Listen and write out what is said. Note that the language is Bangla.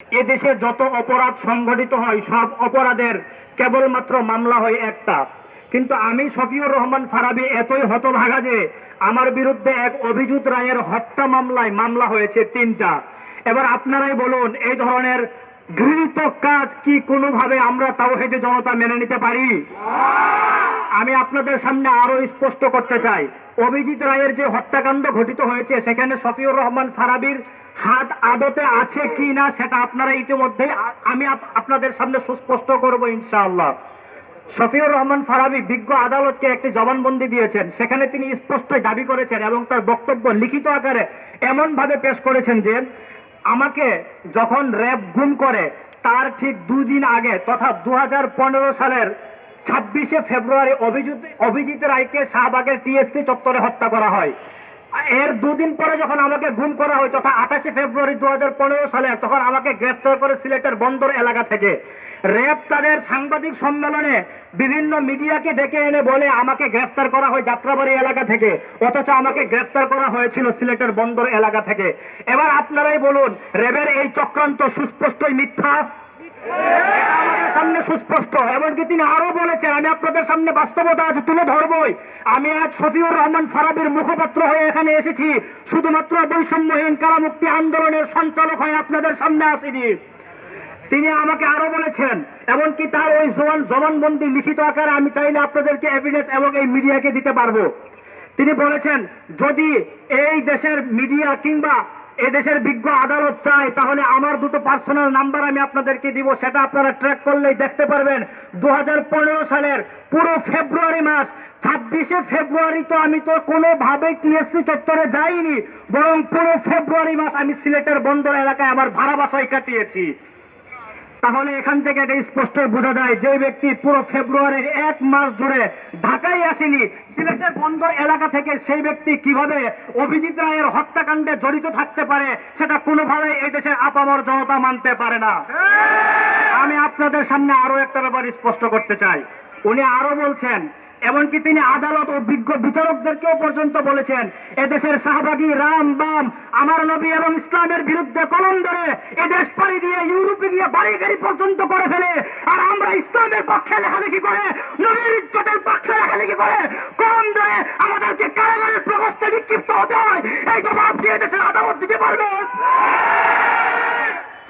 এদেশে যত অপরাধ সংঘটিত হয় সব অপরাধের কেবলমাত্র মামলা হয় একটা, কিন্তু আমি শফিউর রহমান ফারাবী এতই হতভাগা যে আমার বিরুদ্ধে এক অভিজিৎ রায়ের হত্যা মামলা হয়েছে 3টা। এবার আপনারাই বলুন, এই ধরনের ঘৃণিত কাজ কি কোনোভাবে আমরা তাওহীদি জনতা মেনে নিতে পারি? আমি আপনাদের সামনে আরো স্পষ্ট করতে চাই, অভিজিৎ রায়ের যে হত্যাকাণ্ড ঘটিত হয়েছে সেখানে শফিউর রহমান ফারাবীর হাত আদতে আছে কি না সেটা আপনারা ইতিমধ্যে আমি আপনাদের সামনে সুস্পষ্ট করব ইনশাআল্লাহ। শফিউর রহমান ফারাবী বিজ্ঞ আদালতকে একটি জবানবন্দি দিয়েছেন, সেখানে তিনি স্পষ্টই দাবি করেছেন এবং তার বক্তব্য লিখিত আকারে এমন ভাবে পেশ করেছেন যে আমাকে যখন র্যাব গুম করে তার ঠিক 2 দিন আগে তথা 2015 সালের 26শে ফেব্রুয়ারি অভিজিৎ রায়কে শাহবাগের টিএসসি চত্বরে হত্যা করা হয়। এর 2 দিন পরে যখন আমাকে গুম করা হয় তথা 28শে ফেব্রুয়ারি 2015 সালে, তখন আমাকে গ্রেফতার করে সিলেটের বন্দর এলাকা থেকে র্যাব তাদের সাংবাদিক সম্মেলনে বিভিন্ন মিডিয়াকে ডেকে এনে বলে আমাকে গ্রেফতার করা হয় যাত্রাবাড়ি এলাকা থেকে, অথচ আমাকে গ্রেফতার করা হয়েছিল সিলেটের বন্দর এলাকা থেকে। এবার আপনারাই বলুন, র্যাবের এই চক্রান্ত সুস্পষ্টই মিথ্যা, আমাদের সামনে সুস্পষ্ট। এমনকি তিনি আরো বলেছেন, আমি আপনাদের সামনে বাস্তবতা আজ তুলে ধরবই, আমি আজ শফিউর রহমান ফারাবীর মুখপাত্র হয়ে এখানে এসেছি, শুধুমাত্র বৈষম্যহীন কারামুক্তি আন্দোলনের সঞ্চালক হয়ে আপনাদের সামনে আসিনি। তিনি আমাকে আরো বলেছেন, এমনকি তার ওই জবানবন্দি লিখিত আকারে আমি চাইলে আপনাদেরকে এভিডেন্স এবং এই মিডিয়াকে দিতে পারবো। তিনি বলেছেন, যদি এই দেশের মিডিয়া কিংবা এদেশের বিজ্ঞ আদালত চায় তাহলে আমার 2টো পার্সোনাল নাম্বার আমি আপনাদেরকে দিব, সেটা আপনারা ট্র্যাক করলেই দেখতে পারবেন। 2015 সালের পুরো ফেব্রুয়ারি মাস, 26শে ফেব্রুয়ারি তো আমি তো কোনোভাবেই টিএসসি চত্বরে যাইনি, বরং পুরো ফেব্রুয়ারি মাস আমি সিলেটের বন্দর এলাকায় আমার ভাড়া বাসায় কাটিয়েছি। তাহলে এখান থেকে এটা স্পষ্ট বোঝা যায় যে ব্যক্তি পুরো ফেব্রুয়ারির 1 মাস ধরে ঢাকায় আসেনি, সিলেটের বন্দর এলাকা থেকে, সেই ব্যক্তি কিভাবে অভিজিৎ রায়ের হত্যাকাণ্ডে জড়িত থাকতে পারে সেটা কোনোভাবে এই দেশের আপামর জনতা মানতে পারে না। আমি আপনাদের সামনে আরো একটা ব্যাপার স্পষ্ট করতে চাই। উনি আরো বলছেন, এমনকি তিনি আদালত ও বিজ্ঞ বিচারকদেরকেও পর্যন্ত বলেছেন, এদেশের শাহবাগী রাম বাম আমার নবী এবং ইসলামের বিরুদ্ধে কলম ধরে এদেশ পাড়ি দিয়ে ইউরোপে গিয়ে বাড়ি গাড়ি পর্যন্ত করে ফেলে, আর আমরা ইসলামের পক্ষে লেখালেখি করে, নবীর ইজ্জতের পক্ষে লেখালেখি করে কলম ধরে আমাদেরকে কারাগারের প্রকোষ্ঠে নিক্ষিপ্ত হতে হয়। এই জবাব দিয়ে দেশের আদালত দিতে পারবে?